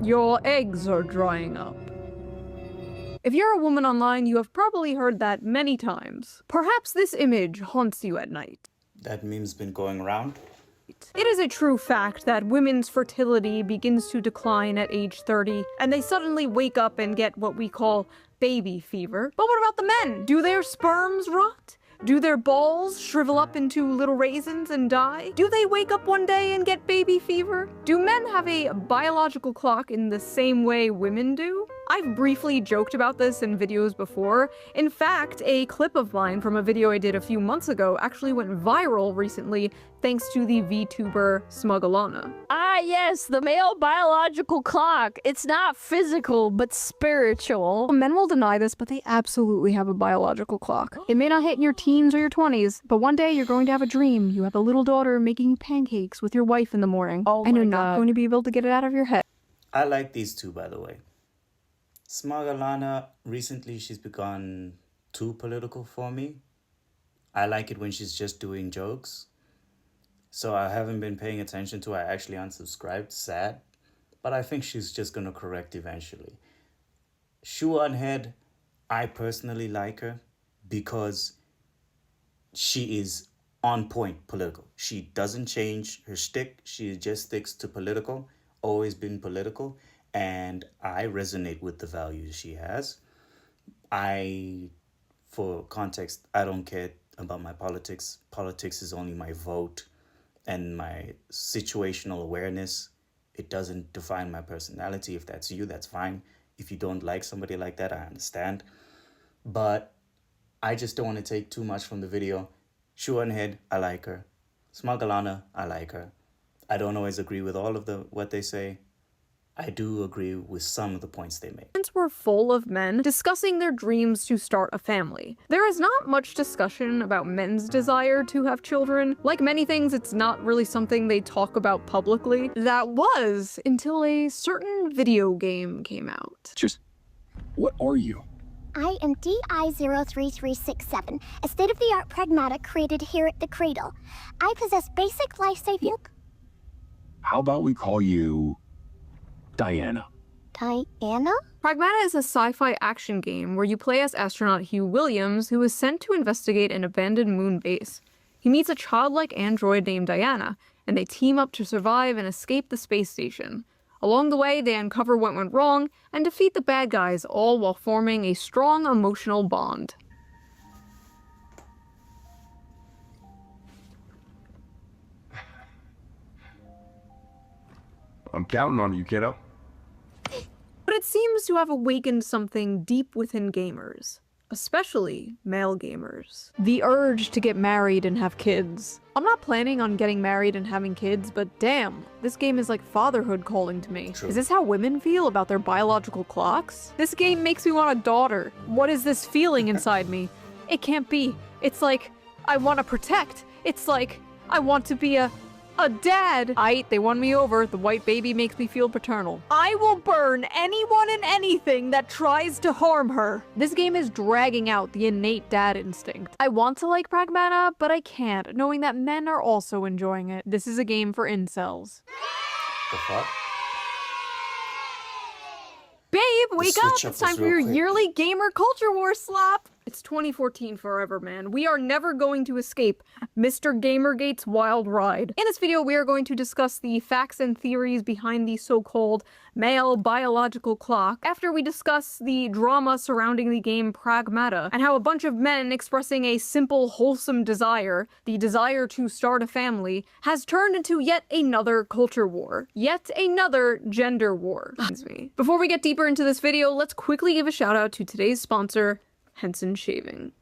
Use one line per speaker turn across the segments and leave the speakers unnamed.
Your eggs are drying up. If you're a woman online, you have probably heard that many times. Perhaps this image haunts you at night.
That meme's been going around.
It is a true fact that women's fertility begins to decline at age 30, and they suddenly wake up and get what we call baby fever. But what about the men? Do their sperms rot? Do their balls shrivel up into little raisins and die? Do they wake up one day and get baby fever? Do men have a biological clock in the same way women do? I've briefly joked about this in videos before. In fact, a clip of mine from a video I did a few months ago actually went viral recently thanks to the VTuber Smugalana.
Ah yes, the male biological clock. It's not physical, but spiritual.
Men will deny this, but they absolutely have a biological clock. It may not hit in your teens or your 20s, but one day you're going to have a dream. You have a little daughter making pancakes with your wife in the morning, and you're not going to be able to get it out of your head.
I like these two, by the way. Smugalana, recently she's become too political for me. I like it when she's just doing jokes. So I haven't been paying attention to her. I actually unsubscribed, sad. But I think she's just gonna correct eventually. ShoeOnHead, I personally like her because she is on point political. She doesn't change her shtick. She just sticks to political, always been political. And I resonate with the values she has. For context, I don't care about my politics. Politics is only my vote and my situational awareness. It doesn't define my personality. If that's you, that's fine. If you don't like somebody like that, I understand. But I just don't want to take too much from the video. ShoeOnHead, I like her. Smugalana, I like her. I don't always agree with all of what they say. I do agree with some of the points they make.
Were full of men discussing their dreams to start a family. There is not much discussion about men's desire to have children. Like many things, it's not really something they talk about publicly. That was until a certain video game came out.
Just, what are you?
I am DI-03367, a state-of-the-art Pragmata created here at the Cradle. I possess basic life-saving...
How about we call you... Diana?
Diana?
Pragmata is a sci-fi action game where you play as astronaut Hugh Williams, who is sent to investigate an abandoned moon base. He meets a childlike android named Diana, and they team up to survive and escape the space station. Along the way, they uncover what went wrong and defeat the bad guys, all while forming a strong emotional bond.
I'm counting on you, kiddo.
But it seems to have awakened something deep within gamers, especially male gamers. The urge to get married and have kids. I'm not planning on getting married and having kids, but damn, this game is like fatherhood calling to me.
True.
Is this how women feel about their biological clocks? This game makes me want a daughter. What is this feeling inside me? It can't be. It's like, I want to protect. It's like, I want to be a dad! They won me over. The white baby makes me feel paternal. I will burn anyone and anything that tries to harm her. This game is dragging out the innate dad instinct. I want to like Pragmata, but I can't, knowing that men are also enjoying it. This is a game for incels.
The fuck?
Babe, wake up!
switch up
It's time
was
for your
real quick.
yearly gamer culture war slap! It's 2014 forever, man. We are never going to escape Mr. Gamergate's wild ride. In this video, we are going to discuss the facts and theories behind the so-called male biological clock, after we discuss the drama surrounding the game Pragmata, and how a bunch of men expressing a simple, wholesome desire, the desire to start a family, has turned into yet another culture war. Yet another gender war. Before we get deeper into this video, let's quickly give a shout out to today's sponsor, Henson Shaving.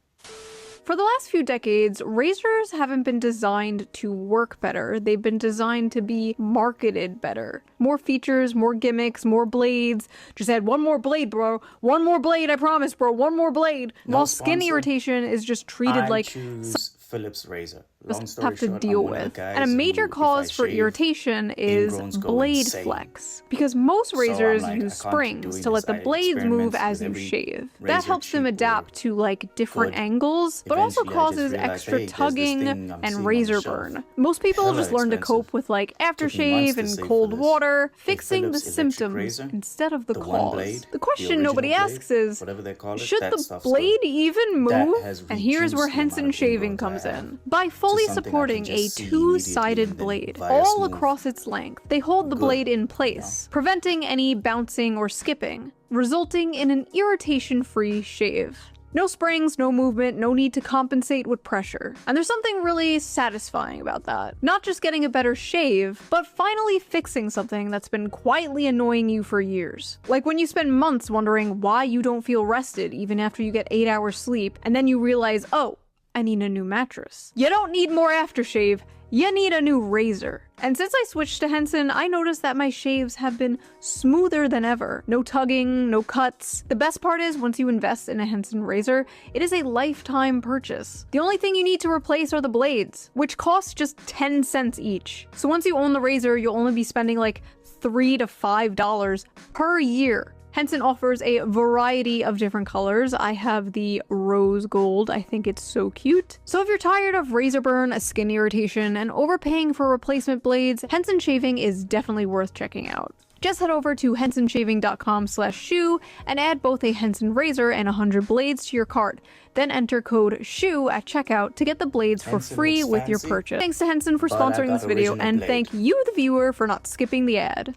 For the last few decades, razors haven't been designed to work better. They've been designed to be marketed better. More features, more gimmicks, more blades. Just add one more blade, bro. One more blade, I promise, bro. One more blade.
No
While skin
sponsor.
irritation is just treated
I
like...
choose Philips razor. long
just
story
have to
short,
deal
I'm one of the
with.
guys
And a major
who, if I
cause for
shave,
irritation is
ingrowns go
blade
insane.
flex. Because most
So I'm
razors
like, I
use
can't keep
springs
doing
to let
this.
the
I
blades move
experiment
as
with
you
every
shave. That
razor,
helps them
cheap or
adapt to like different
good.
angles, but also
Eventually, I just
causes
realized,
extra
hey, there's this
tugging
thing I'm
and
seeing on
razor
the shelf.
burn. Most people
Hella
just learn to
expensive.
cope with like
Took me months
aftershave
to
and
save for
cold
this.
water,
A
fixing the
Philips electric
symptoms
razor,
instead of the
the one
cause.
blade,
The question
the
nobody
original
asks
blade,
is,
whatever they call it,
should
that
the
stuff stood.
blade even
That
move?
has
And here's where
reduced the amount
Henson
of
shaving
inroads I
comes
have
in. By
to
fully
something I can
supporting a
just see immediately
two-sided
and then
blade
via
all
smooth.
across its length, they hold the
Good,
blade in place, preventing any bouncing or skipping, resulting in an irritation-free shave. No springs, no movement, no need to compensate with pressure. And there's something really satisfying about that. Not just getting a better shave, but finally fixing something that's been quietly annoying you for years. Like when you spend months wondering why you don't feel rested even after you get 8 hours sleep, and then you realize, oh, I need a new mattress. You don't need more aftershave, you need a new razor. And since I switched to Henson, I noticed that my shaves have been smoother than ever. No tugging, no cuts. The best part is, once you invest in a Henson razor, it is a lifetime purchase. The only thing you need to replace are the blades, which cost just 10 cents each. So once you own the razor, you'll only be spending like $3 to $5 per year. Henson offers a variety of different colors. I have the rose gold. I think it's so cute. So if you're tired of razor burn, skin irritation, and overpaying for replacement blades, Henson Shaving is definitely worth checking out. Just head over to hensonshaving.com/shoe and add both a Henson razor and 100 blades to your cart. Then enter code SHOE at checkout to get the blades for
Henson
free
looks
with your
fancy,
purchase. Thanks to Henson for
but I
sponsoring
got
this video,
original
and
blade.
thank you, the viewer, for not skipping the ad.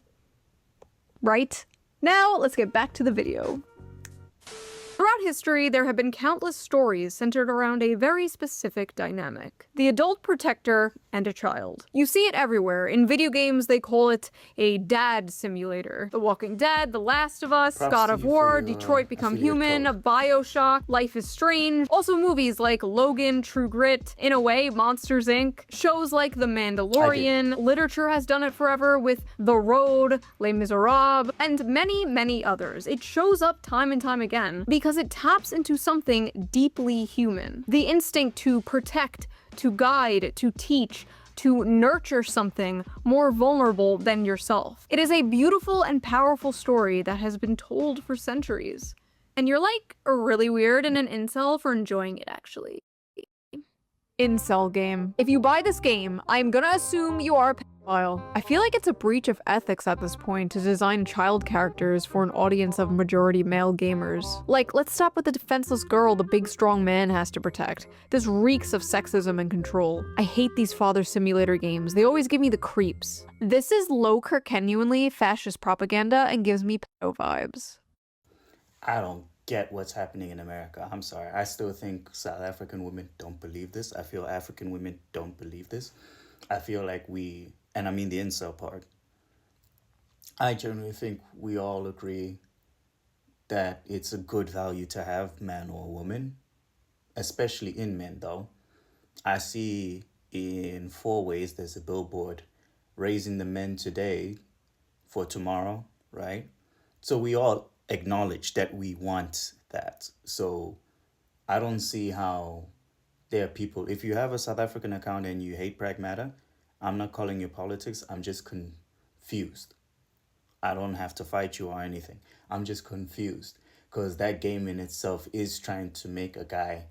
Right? Now, let's get back to the video. Throughout history, there have been countless stories centered around a very specific dynamic: the adult protector and a child. You see it everywhere. In video games, they call it a dad simulator. The Walking Dead, The Last of Us,
Props
God
to
of
you for
War,
your
Detroit Become
affiliate
Human,
code.
BioShock, Life is Strange. Also movies like Logan, True Grit, In a Way, Monsters Inc. Shows like The Mandalorian. Literature has done it forever with The Road, Les Miserables, and many, many others. It shows up time and time again because it taps into something deeply human. The instinct to protect, to guide, to teach, to nurture something more vulnerable than yourself. It is a beautiful and powerful story that has been told for centuries. And you're like really weird and an incel for enjoying it, actually. Incel game. If you buy this game, I'm gonna assume you are a pedophile. I feel like it's a breach of ethics at this point to design child characters for an audience of majority male gamers. Like, let's stop with the defenseless girl the big strong man has to protect. This reeks of sexism and control. I hate these father simulator games. They always give me the creeps. This is low genuinely fascist propaganda and gives me pedo vibes.
I don't get what's happening in America. I'm sorry. I still think South African women don't believe this. I feel African women don't believe this. I feel like we, and I mean the incel part, I generally think we all agree that it's a good value to have man or woman, especially in men though. I see in 4 ways there's a billboard raising the men today for tomorrow, right? So we all acknowledge that we want that. So I don't see how there are people, if you have a South African account and you hate Pragmata, I'm not calling you politics, I'm just confused. I don't have to fight you or anything. I'm just confused because that game in itself is trying to make a guy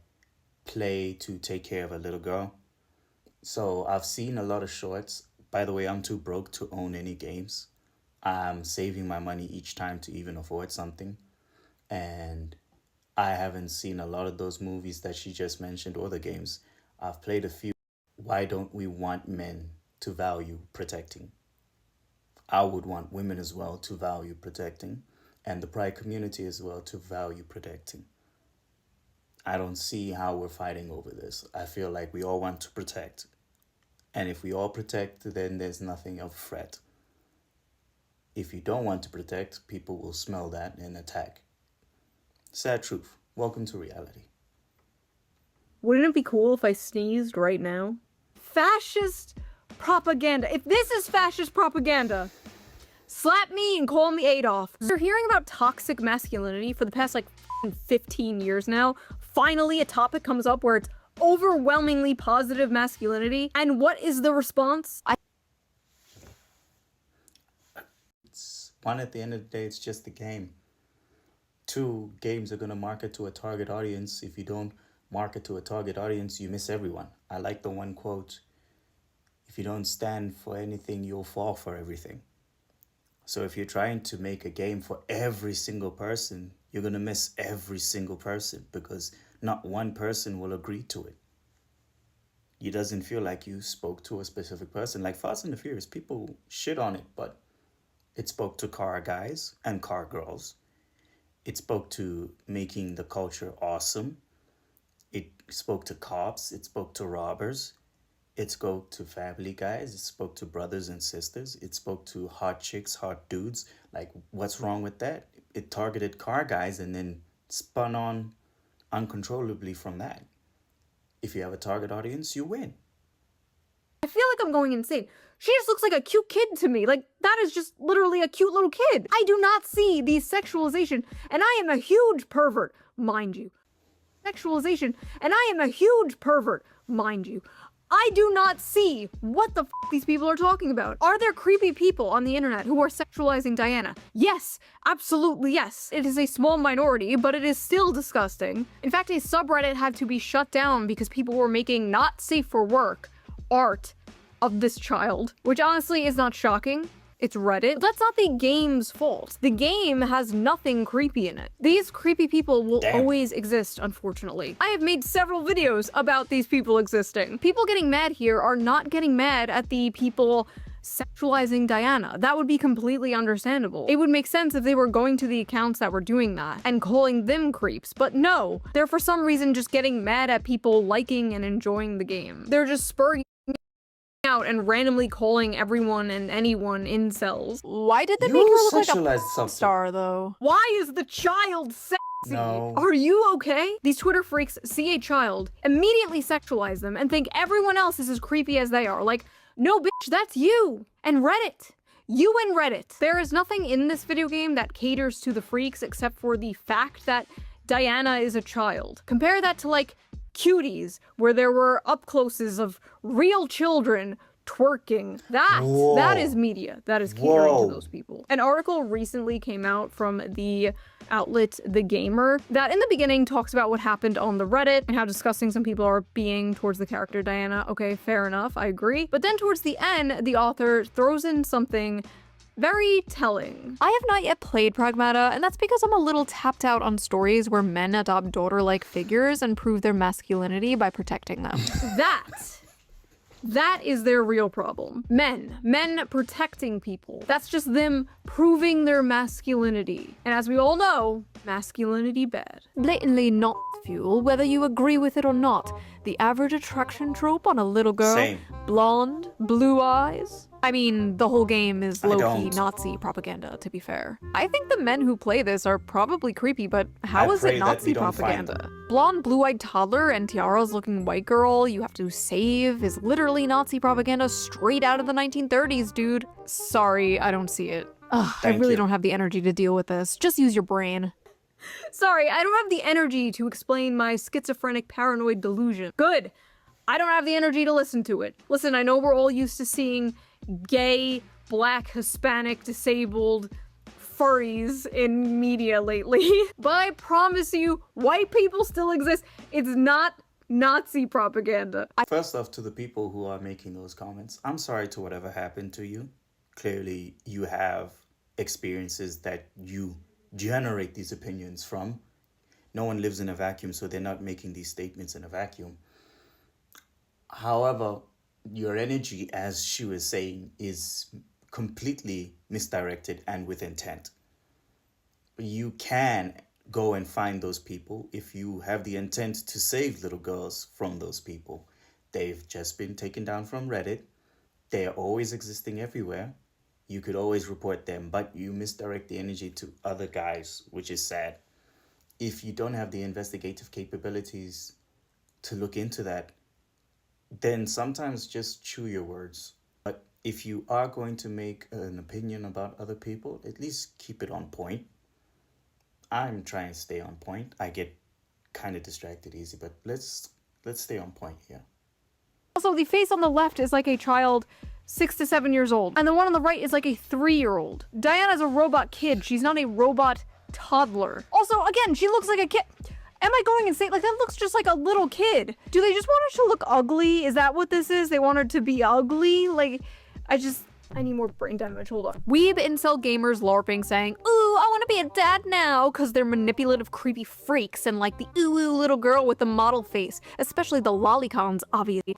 play to take care of a little girl. So I've seen a lot of shorts. By the way, I'm too broke to own any games. I'm saving my money each time to even afford something. And I haven't seen a lot of those movies that she just mentioned or the games. I've played a few. Why don't we want men to value protecting? I would want women as well to value protecting, and the pride community as well to value protecting. I don't see how we're fighting over this. I feel like we all want to protect. And if we all protect, then there's nothing of threat. If you don't want to protect, people will smell that and attack. Sad truth. Welcome to reality.
Wouldn't it be cool if I sneezed right now? Fascist propaganda. If this is fascist propaganda, slap me and call me Adolf. You're hearing about toxic masculinity for the past like 15 years now. Finally, a topic comes up where it's overwhelmingly positive masculinity. And what is the response?
One, at the end of the day, it's just a game. Two, games are going to market to a target audience. If you don't market to a target audience, you miss everyone. I like the one quote, if you don't stand for anything, you'll fall for everything. So if you're trying to make a game for every single person, you're going to miss every single person because not one person will agree to it. It doesn't feel like you spoke to a specific person. Like Fast and the Furious, people shit on it, but it spoke to car guys and car girls. It spoke to making the culture awesome. It spoke to cops. It spoke to robbers. It spoke to family guys. It spoke to brothers and sisters. It spoke to hot chicks, hot dudes. Like, what's wrong with that? It targeted car guys and then spun on uncontrollably from that. If you have a target audience, you win.
I feel like I'm going insane. She just looks like a cute kid to me. Like, that is just literally a cute little kid. I do not see the sexualization, and I am a huge pervert, mind you. Sexualization, and I am a huge pervert, mind you. I do not see what the f these people are talking about. Are there creepy people on the internet who are sexualizing Diana? Yes, absolutely yes. It is a small minority, but it is still disgusting. In fact, a subreddit had to be shut down because people were making not safe for work art of this child, which honestly is not shocking. It's Reddit. But that's not the game's fault. The game has nothing creepy in it. These creepy people will always exist, unfortunately. I have made several videos about these people existing. People getting mad here are not getting mad at the people sexualizing Diana. That would be completely understandable. It would make sense if they were going to the accounts that were doing that and calling them creeps, but no. They're for some reason just getting mad at people liking and enjoying the game. They're just spurring out and randomly calling everyone and anyone incels.
Why did they
You
make her look like a
sexualized
porn
something.
star, though?
Why is the child sexy?
No.
Are you okay? These Twitter freaks see a child, immediately sexualize them, and think everyone else is as creepy as they are. Like, no bitch, that's you. And Reddit. You and Reddit. There is nothing in this video game that caters to the freaks except for the fact that Diana is a child. Compare that to, like, Cuties, where there were up-closes of real children twerking. That is media. That is catering to those people. An article recently came out from the outlet The Gamer that in the beginning talks about what happened on the Reddit and how disgusting some people are being towards the character Diana. Okay, fair enough, I agree. But then towards the end, the author throws in something very telling. I have not yet played Pragmata, and that's because I'm a little tapped out on stories where men adopt daughter-like figures and prove their masculinity by protecting them. That is their real problem. Men protecting people. That's just them proving their masculinity. And as we all know, masculinity bad. Blatantly not fuel, whether you agree with it or not. The average attraction trope on a little girl.
Same.
Blonde, blue eyes. I mean, the whole game is low-key
don't.
Nazi propaganda, to be fair. I think the men who play this are probably creepy, but how
I
is
pray
it
that
Nazi
we don't find
propaganda? Blonde, blue-eyed toddler and tiaras looking white girl you have to save is literally Nazi propaganda straight out of the 1930s, dude. Sorry, I don't see it. Ugh, I
Thank
really
you.
don't have the energy to deal with this. Just use your brain. Sorry, I don't have the energy to explain my schizophrenic paranoid delusion. Good. I don't have the energy to listen to it. Listen, I know we're all used to seeing gay, black, Hispanic, disabled furries in media lately, but I promise you, white people still exist. It's not Nazi propaganda.
First off, to the people who are making those comments, I'm sorry to whatever happened to you. Clearly, you have experiences that you generate these opinions from. No one lives in a vacuum, so they're not making these statements in a vacuum. However, your energy, as she was saying, is completely misdirected and with intent. You can go and find those people if you have the intent to save little girls from those people. They've just been taken down from Reddit. They are always existing everywhere. You could always report them, but you misdirect the energy to other guys, which is sad. If you don't have the investigative capabilities to look into that, then sometimes just chew your words. But if you are going to make an opinion about other people, at least keep it on point. I'm trying to stay on point. I get kind of distracted easy, but let's Let's stay on point here.
Also, the face on the left is like a child 6 to 7 years old, and the one on the right is like a 3-year-old. Diana's a robot kid. She's not a robot toddler. Also, again, she looks like a kid. Am I going insane? Like, that looks just like a little kid. Do they just want her to look ugly? Is that what this is? They want her to be ugly? Like, I need more brain damage. Hold on. Weeb incel gamers LARPing saying, ooh, I want to be a dad now, because they're manipulative, creepy freaks and like the ooh little girl with the model face, especially the lolicons, obviously.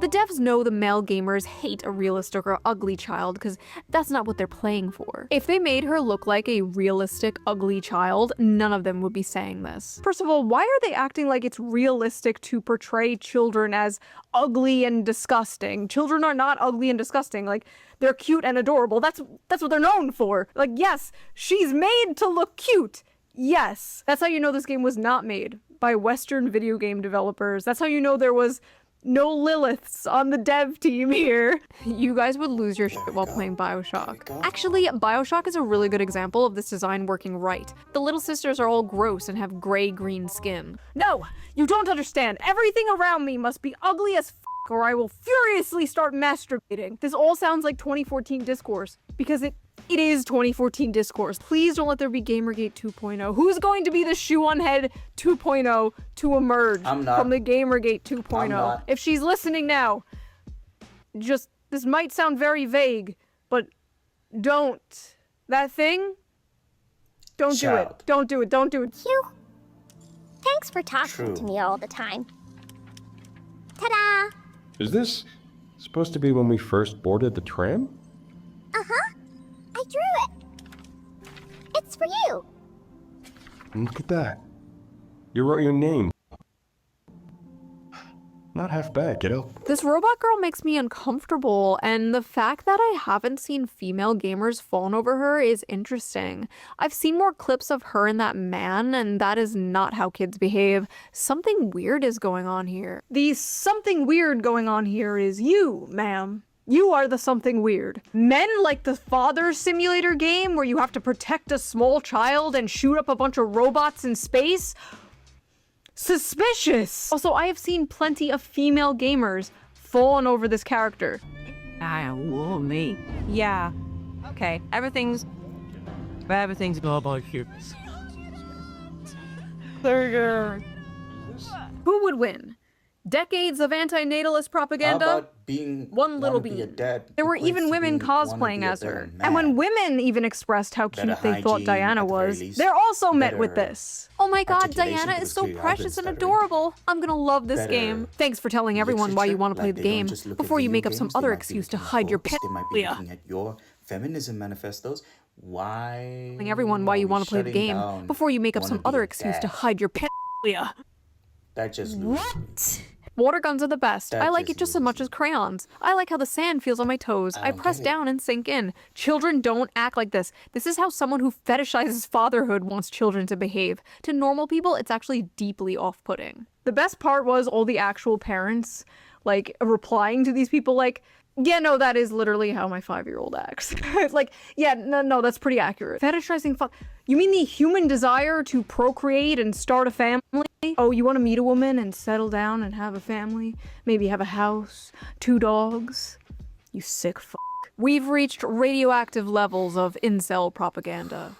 The devs know the male gamers hate a realistic or ugly child because that's not what they're playing for. If they made her look like a realistic, ugly child, none of them would be saying this. First of all, why are they acting like it's realistic to portray children as ugly and disgusting? Children are not ugly and disgusting. Like, they're cute and adorable. That's what they're known for. Like, yes, she's made to look cute. Yes. That's how you know this game was not made by Western video game developers. That's how you know there was no Liliths on the dev team here. You guys would lose your shit while playing Bioshock. Actually, Bioshock is a really good example of this design working right. The little sisters are all gross and have gray-green skin. No, you don't understand. Everything around me must be ugly as f*** or I will furiously start masturbating. This all sounds like 2014 discourse, because it is 2014 discourse. Please don't let there be Gamergate 2.0. Who's going to be the ShoeOnHead 2.0 to emerge from the Gamergate 2.0? If she's listening now, just, this might sound very vague, but don't. That thing? Don't do it. Don't do it. Don't do it.
Hugh, thanks for talking to me all the time. Ta-da!
Is this supposed to be when we first boarded the tram?
Uh-huh. I drew it. It's for you.
Look at that. You wrote your name. Not half bad, kiddo.
This robot girl makes me uncomfortable, and the fact that I haven't seen female gamers fawn over her is interesting. I've seen more clips of her and that man, and that is not how kids behave. Something weird is going on here. The something weird going on here is you, ma'am. You are the something weird. Men like the Father Simulator game where you have to protect a small child and shoot up a bunch of robots in space? Suspicious! Also, I have seen plenty of female gamers falling over this character.
Me. Yeah. Okay. Everything's all about you.
Who would win? Decades of anti-natalist propaganda?
How about being
One little
wanna be a
bean.
dad
There were
equates
even
to
women
being wanna
cosplaying
be a
as her.
better
And when
man.
women even expressed how cute
Better
they thought
hygiene,
Diana
at the very
was,
least.
they're also met with
Better
this. Oh my god,
articulation,
Diana is
because
so
clearly I've been
precious and
stuttering.
adorable. I'm gonna love this
Better
game. Thanks for telling everyone why you
literature,
want to play
like
the
they don't
game
just look at
before you
video
make up some
games, they
other
might be
excuse to
looking at
hide your
books, they might be
pedophilia.
looking at your feminism manifestos. Why?
Telling everyone why
are
you
we
want to play the
shutting
game
down
before you make up
wanna
some
be
other
a
excuse to
dad?
hide your pedophilia.
That just loses me.
Water guns are the best.
That
I like
just
it just as
loses
much
me.
as crayons. I like how the sand feels on my toes. I
don't
press
get it.
down and sink in. Children don't act like this. This is how someone who fetishizes fatherhood wants children to behave. To normal people, it's actually deeply off-putting. The best part was all the actual parents, like, replying to these people like, yeah, no, that is literally how my 5-year-old acts. It's like, yeah, no, that's pretty accurate. Fetishizing you mean the human desire to procreate and start a family? Oh, you want to meet a woman and settle down and have a family? Maybe have a house, 2 dogs? You sick fuck. We've reached radioactive levels of incel propaganda.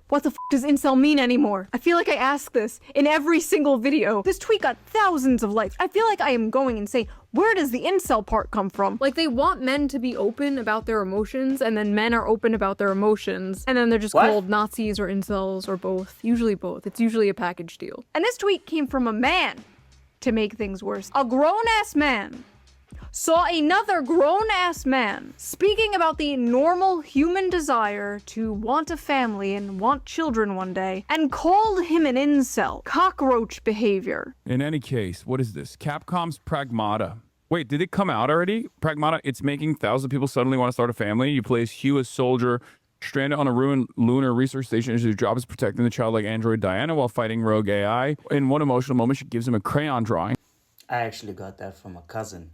What the f does incel mean anymore? I feel like I ask this in every single video. This tweet got thousands of likes. I feel like I am going insane. Where does the incel part come from? Like, they want men to be open about their emotions, and then men are open about their emotions, and then they're just called Nazis or incels or both. Usually both. It's usually a package deal. And this tweet came from a man, to make things worse. A grown-ass man saw another grown-ass man speaking about the normal human desire to want a family and want children one day, and called him an incel. Cockroach behavior.
In any case, what is this? Capcom's Pragmata. Wait, did it come out already? Pragmata, it's making thousands of people suddenly want to start a family. You play as Hugh, a soldier, stranded on a ruined lunar research station. His job is protecting the childlike android Diana while fighting rogue AI. In one emotional moment, she gives him a crayon drawing.
I actually got that from a cousin.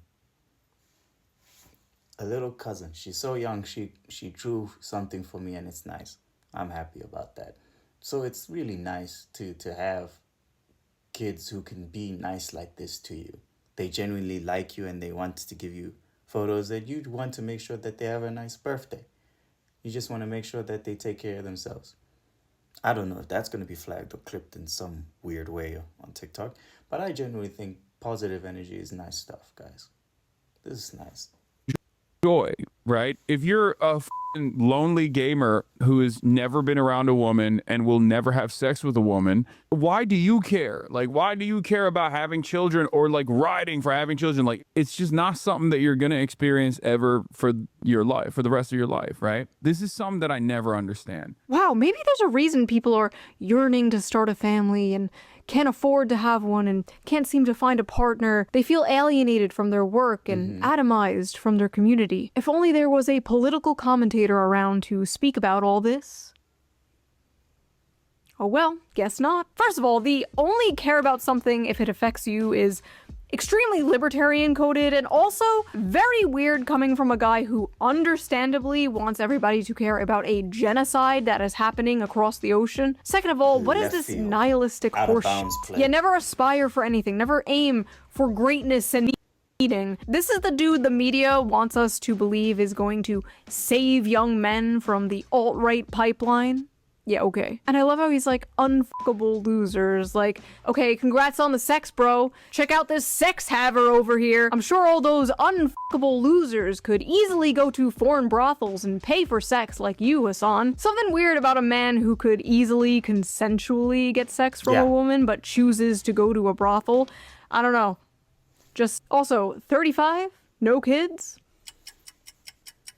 A little cousin. She's so young, she drew something for me and it's nice. I'm happy about that. So it's really nice to have kids who can be nice like this to you. They genuinely like you and they want to give you photos that you want to make sure that they have a nice birthday. You just want to make sure that they take care of themselves. I don't know if that's going to be flagged or clipped in some weird way on TikTok, but I genuinely think positive energy is nice stuff, guys. This is nice.
Joy, right? If you're a lonely gamer who has never been around a woman and will never have sex with a woman, why do you care? Like, why do you care about having children or like riding for having children? Like, it's just not something that you're going to experience ever for your life, for the rest of your life, right? This is something that I never understand.
Wow, maybe there's a reason people are yearning to start a family and can't afford to have one and can't seem to find a partner. They feel alienated from their work and atomized from their community. If only there was a political commentator around to speak about all this. Oh well, guess not. First of all, the only care about something if it affects you is extremely libertarian coded and also very weird coming from a guy who understandably wants everybody to care about a genocide that is happening across the ocean. Second of all, what is this nihilistic horseshit? Yeah, never aspire for anything, never aim for greatness and eating. This is the dude the media wants us to believe is going to save young men from the alt-right pipeline. Yeah, okay. And I love how he's like, unfuckable losers. Like, okay, congrats on the sex, bro. Check out this sex haver over here. I'm sure all those unfuckable losers could easily go to foreign brothels and pay for sex like you, Hassan. Something weird about a man who could easily consensually get sex from a woman but chooses to go to a brothel. I don't know. Just, also, 35? No kids?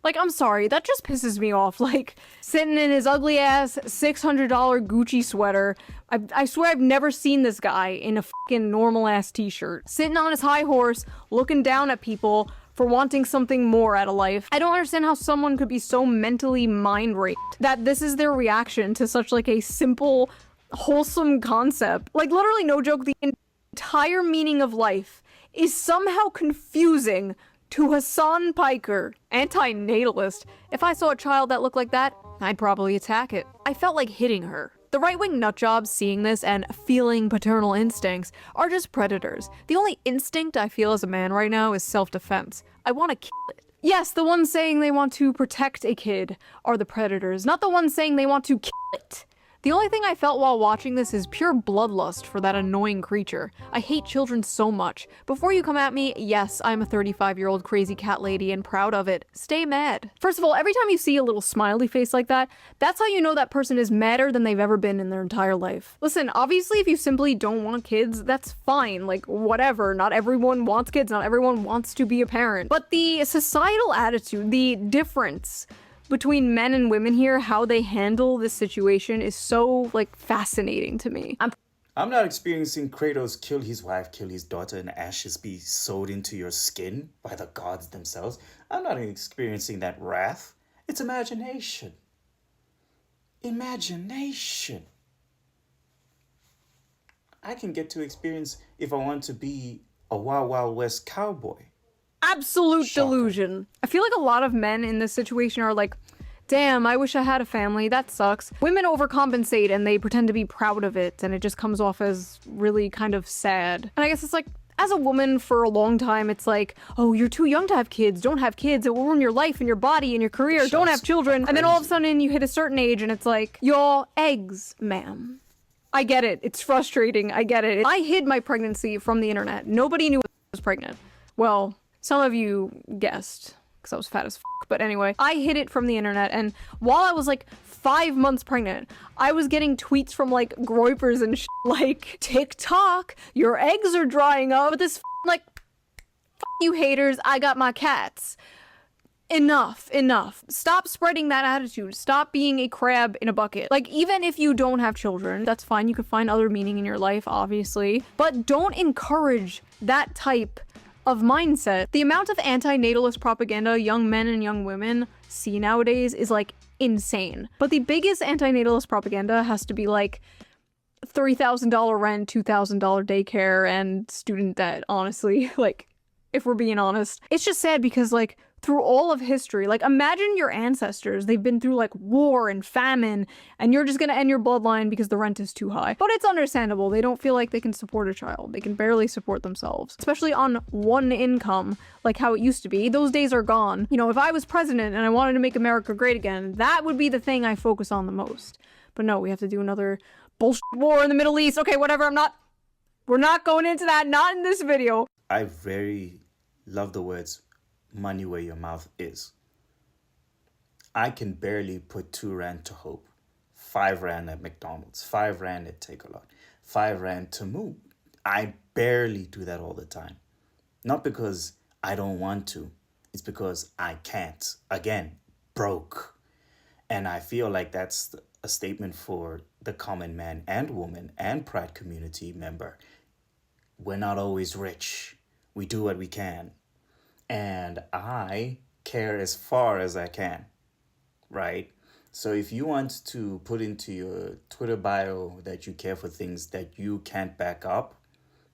Like, I'm sorry, that just pisses me off. Like, sitting in his ugly ass $600 Gucci sweater. I swear I've never seen this guy in a fucking normal ass t-shirt. Sitting on his high horse, looking down at people for wanting something more out of life. I don't understand how someone could be so mentally mind raped that this is their reaction to such like a simple, wholesome concept. Like, literally, no joke, the entire meaning of life is somehow confusing to Hassan Piker, anti-natalist. If I saw a child that looked like that, I'd probably attack it. I felt like hitting her. The right-wing nutjobs seeing this and feeling paternal instincts are just predators. The only instinct I feel as a man right now is self-defense. I want to kill it. Yes, the ones saying they want to protect a kid are the predators, not the ones saying they want to kill it. The only thing I felt while watching this is pure bloodlust for that annoying creature. I hate children so much. Before you come at me, yes, I'm a 35-year-old crazy cat lady and proud of it. Stay mad. First of all, every time you see a little smiley face like that, that's how you know that person is madder than they've ever been in their entire life. Listen, obviously if you simply don't want kids, that's fine, like whatever. Not everyone wants kids, not everyone wants to be a parent. But the societal attitude, the difference between men and women here, how they handle this situation is so, like, fascinating to me.
I'm not experiencing Kratos kill his wife, kill his daughter, and ashes be sewed into your skin by the gods themselves. I'm not experiencing that wrath. It's imagination. Imagination. I can get to experience if I want to be a Wild Wild West cowboy.
Absolute delusion. I feel like a lot of men in this situation are like, damn, I wish I had a family, that sucks. Women overcompensate and they pretend to be proud of it and it just comes off as really kind of sad. And I guess it's like, as a woman for a long time, it's like, oh, you're too young to have kids, don't have kids, it will ruin your life and your body and your career, don't have children. And then all of a sudden you hit a certain age and it's like, your eggs, ma'am. I get it, it's frustrating, I get it. I hid my pregnancy from the internet. Nobody knew I was pregnant. Well, some of you guessed, because I was fat as fuck. But anyway, I hid it from the internet, and while I was like 5 months pregnant, I was getting tweets from like groypers and like, TikTok, your eggs are drying up. But this like, you haters, I got my cats. Enough, enough. Stop spreading that attitude. Stop being a crab in a bucket. Like, even if you don't have children, that's fine. You can find other meaning in your life, obviously. But don't encourage that type of mindset. The amount of anti-natalist propaganda young men and young women see nowadays is like insane. But the biggest anti-natalist propaganda has to be like $3,000 rent, $2,000 daycare, and student debt, honestly. Like, if we're being honest. It's just sad because like, through all of history. Like, imagine your ancestors. They've been through like war and famine, and you're just gonna end your bloodline because the rent is too high. But it's understandable. They don't feel like they can support a child. They can barely support themselves, especially on one income, like how it used to be. Those days are gone. You know, if I was president and I wanted to make America great again, that would be the thing I focus on the most. But no, we have to do another bullshit war in the Middle East. Okay, whatever. We're not going into that. Not in this video.
I very love the words money where your mouth is. I can barely put 2 rand to Hope, 5 rand at McDonald's, 5 rand at Take-A-Lot, 5 rand to Moo. I barely do that all the time. Not because I don't want to. It's because I can't. Again, broke. And I feel like that's a statement for the common man and woman and Pride community member. We're not always rich. We do what we can. And I care as far as I can, right? So if you want to put into your Twitter bio that you care for things that you can't back up,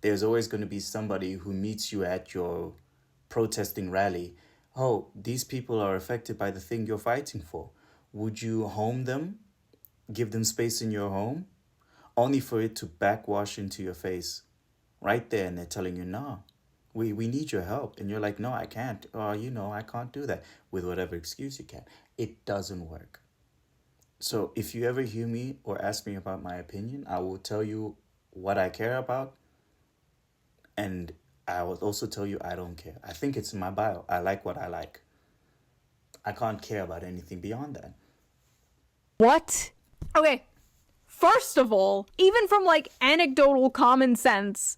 there's always going to be somebody who meets you at your protesting rally. Oh, these people are affected by the thing you're fighting for. Would you home them? Give them space in your home? Only for it to backwash into your face right there, and they're telling you, nah. We need your help. And you're like, no, I can't. I can't do that with whatever excuse you can. It doesn't work. So if you ever hear me or ask me about my opinion, I will tell you what I care about. And I will also tell you I don't care. I think it's in my bio. I like what I like. I can't care about anything beyond that.
What? Okay. First of all, even from like anecdotal common sense,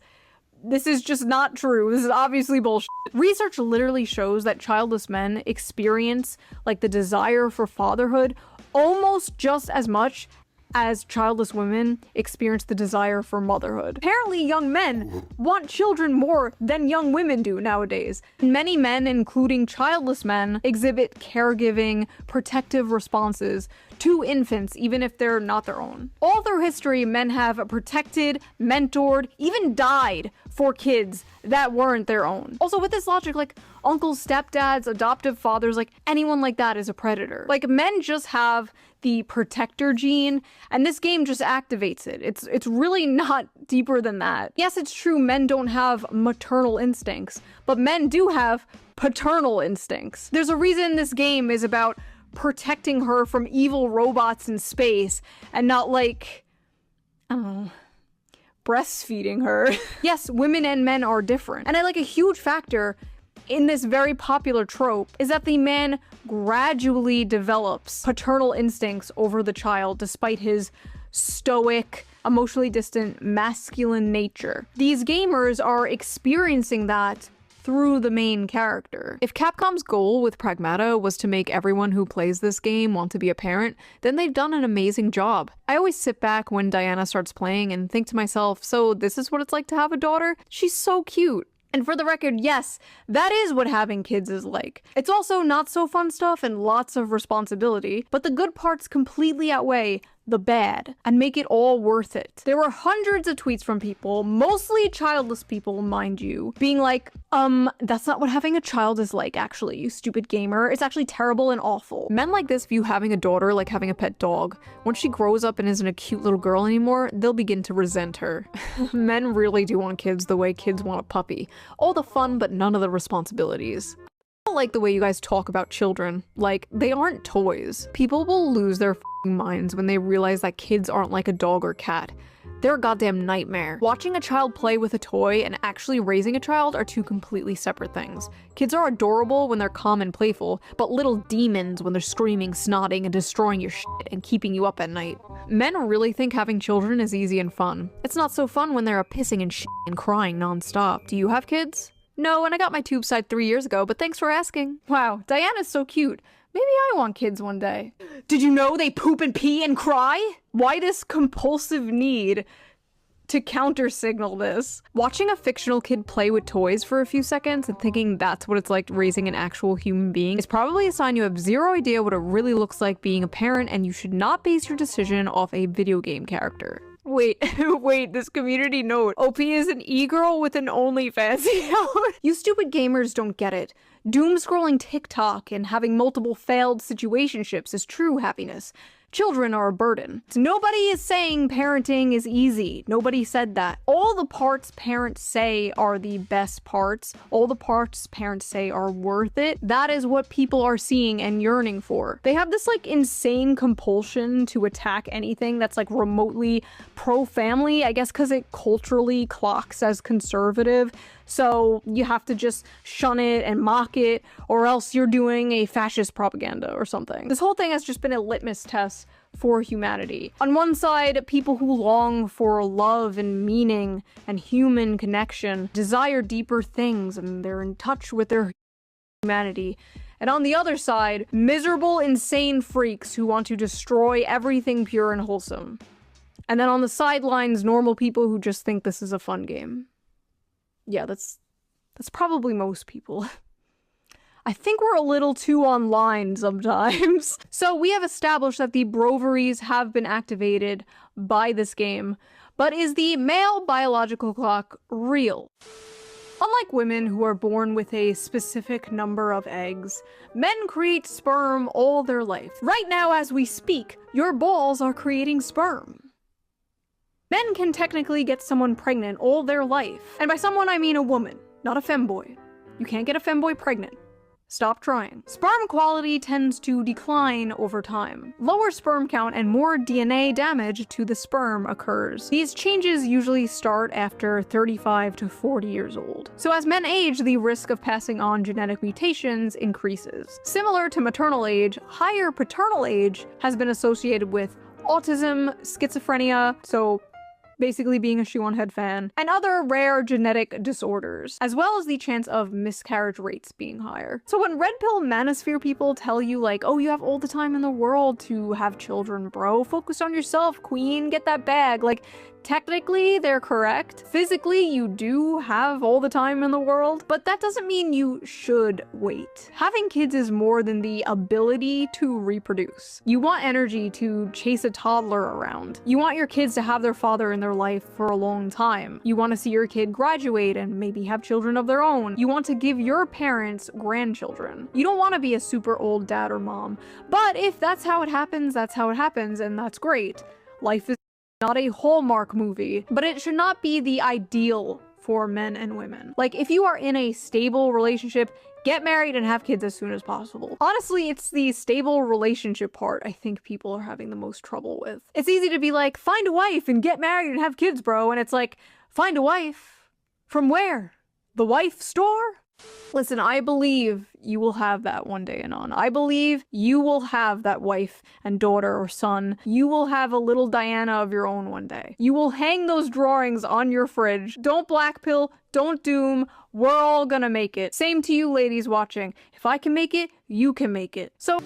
this is just not true. This is obviously bullshit. Research literally shows that childless men experience like the desire for fatherhood almost just as much as childless women experience the desire for motherhood. Apparently, young men want children more than young women do nowadays. Many men, including childless men, exhibit caregiving, protective responses to infants, even if they're not their own. All through history, men have protected, mentored, even died for kids that weren't their own. Also, with this logic, like, uncles, stepdads, adoptive fathers, like, anyone like that is a predator. Like, men just have the protector gene, and this game just activates it. It's really not deeper than that. Yes, it's true men don't have maternal instincts, but men do have paternal instincts. There's a reason this game is about protecting her from evil robots in space and not like, I don't know, breastfeeding her. Yes, women and men are different. And a huge factor in this very popular trope is that the man gradually develops paternal instincts over the child despite his stoic, emotionally distant, masculine nature. These gamers are experiencing that through the main character. If Capcom's goal with Pragmata was to make everyone who plays this game want to be a parent, then they've done an amazing job. I always sit back when Diana starts playing and think to myself, so this is what it's like to have a daughter? She's so cute. And for the record, yes, that is what having kids is like. It's also not so fun stuff and lots of responsibility, but the good parts completely outweigh the bad and make it all worth it. There were hundreds of tweets from people, mostly childless people, mind you, being like, that's not what having a child is like, actually, you stupid gamer. It's actually terrible and awful. Men like this view having a daughter like having a pet dog. Once she grows up and isn't a cute little girl anymore, they'll begin to resent her. Men really do want kids the way kids want a puppy. All the fun, but none of the responsibilities. I don't like the way you guys talk about children. Like, they aren't toys. People will lose their minds when they realize that kids aren't like a dog or cat. They're a goddamn nightmare. Watching a child play with a toy and actually raising a child are two completely separate things. Kids are adorable when they're calm and playful, but little demons when they're screaming, snotting, and destroying your shit and keeping you up at night. Men really think having children is easy and fun. It's not so fun when they're pissing and shit and crying nonstop. Do you have kids? No, and I got my tube side 3 years ago, but thanks for asking. Wow, Diana's so cute. Maybe I want kids one day. Did you know they poop and pee and cry? Why this compulsive need to counter-signal this? Watching a fictional kid play with toys for a few seconds and thinking that's what it's like raising an actual human being is probably a sign you have zero idea what it really looks like being a parent, and you should not base your decision off a video game character. Wait, wait, this community note. OP is an e-girl with an OnlyFans account. You stupid gamers don't get it. Doom scrolling TikTok and having multiple failed situationships is true happiness. Children are a burden. Nobody is saying parenting is easy. Nobody said that. All the parts parents say are the best parts. All the parts parents say are worth it. That is what people are seeing and yearning for. They have this like insane compulsion to attack anything that's like remotely pro-family, I guess because it culturally clocks as conservative. So you have to just shun it and mock it, or else you're doing a fascist propaganda or something. This whole thing has just been a litmus test for humanity. On one side, people who long for love and meaning and human connection desire deeper things and they're in touch with their humanity. And on the other side, miserable, insane freaks who want to destroy everything pure and wholesome. And then on the sidelines, normal people who just think this is a fun game. Yeah, that's probably most people. I think we're a little too online sometimes. So we have established that the broveries have been activated by this game, but is the male biological clock real? Unlike women who are born with a specific number of eggs, men create sperm all their life. Right now as we speak, your balls are creating sperm. Men can technically get someone pregnant all their life. And by someone, I mean a woman, not a femboy. You can't get a femboy pregnant. Stop trying. Sperm quality tends to decline over time. Lower sperm count and more DNA damage to the sperm occurs. These changes usually start after 35 to 40 years old. So as men age, the risk of passing on genetic mutations increases. Similar to maternal age, higher paternal age has been associated with autism, schizophrenia, so basically being a ShoeOnHead fan, and other rare genetic disorders, as well as the chance of miscarriage rates being higher. So when red pill manosphere people tell you like, oh, you have all the time in the world to have children, bro, focus on yourself, queen, get that bag, like, technically, they're correct. Physically, you do have all the time in the world, but that doesn't mean you should wait. Having kids is more than the ability to reproduce. You want energy to chase a toddler around. You want your kids to have their father in their life for a long time. You want to see your kid graduate and maybe have children of their own. You want to give your parents grandchildren. You don't want to be a super old dad or mom, but if that's how it happens, that's how it happens, and that's great. Life is not a Hallmark movie, but it should not be the ideal for men and women. Like, if you are in a stable relationship, get married and have kids as soon as possible. Honestly, it's the stable relationship part I think people are having the most trouble with. It's easy to be like, find a wife and get married and have kids, bro, and it's like, find a wife? From where? The wife store? Listen, I believe you will have that one day, Anon. I believe you will have that wife and daughter or son. You will have a little Diana of your own one day. You will hang those drawings on your fridge. Don't blackpill, don't doom. We're all gonna make it. Same to you ladies watching. If I can make it, you can make it. So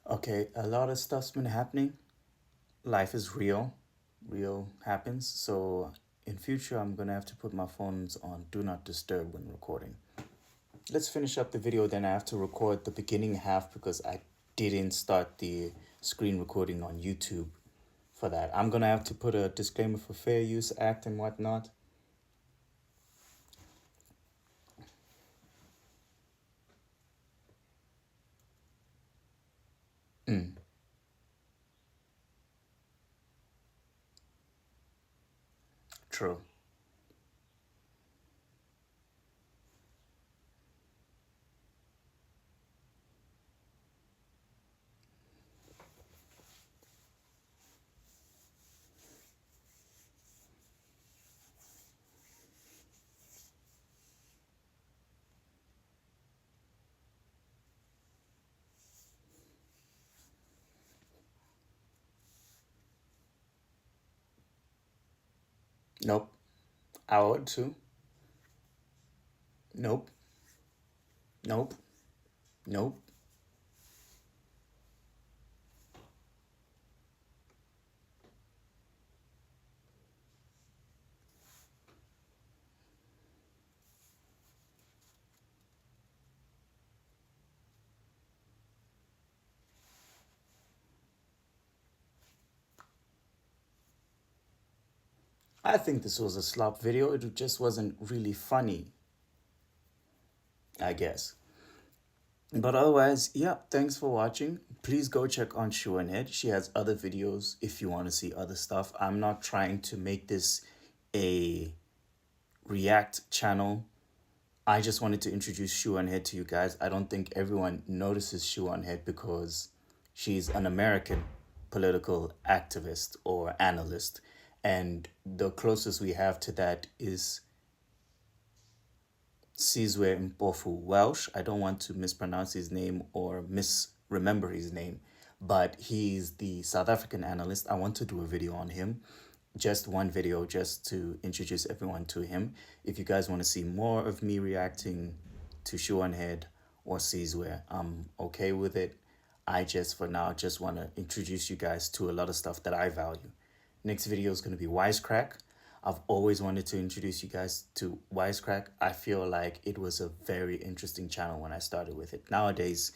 Okay, a lot of stuff's been happening. Life is real. Real happens. So in future, I'm gonna have to put my phones on do not disturb when recording. Let's finish up the video, then I have to record the beginning half because I didn't start the screen recording on YouTube for that. I'm gonna have to put a disclaimer for Fair Use Act and whatnot. True. Nope. I would too. Nope. Nope. Nope. I think this was a slop video. It just wasn't really funny, I guess. But otherwise, yeah, thanks for watching. Please go check on ShoeOnHead. She has other videos if you want to see other stuff. I'm not trying to make this a React channel. I just wanted to introduce ShoeOnHead to you guys. I don't think everyone notices ShoeOnHead because she's an American political activist or analyst. And the closest we have to that is Sizwe Mpofu Welsh. I don't want to mispronounce his name or misremember his name, but he's the South African analyst. I want to do a video on him, just one video, just to introduce everyone to him. If you guys want to see more of me reacting to ShoeOnHead or Sizwe, I'm okay with it. I just, for now, just want to introduce you guys to a lot of stuff that I value. Next video is going to be Wisecrack. I've always wanted to introduce you guys to Wisecrack. I feel like it was a very interesting channel when I started with it. Nowadays,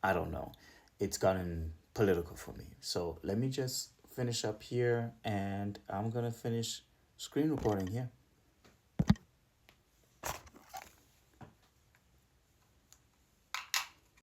I don't know. It's gotten political for me. So let me just finish up here and I'm going to finish screen recording here.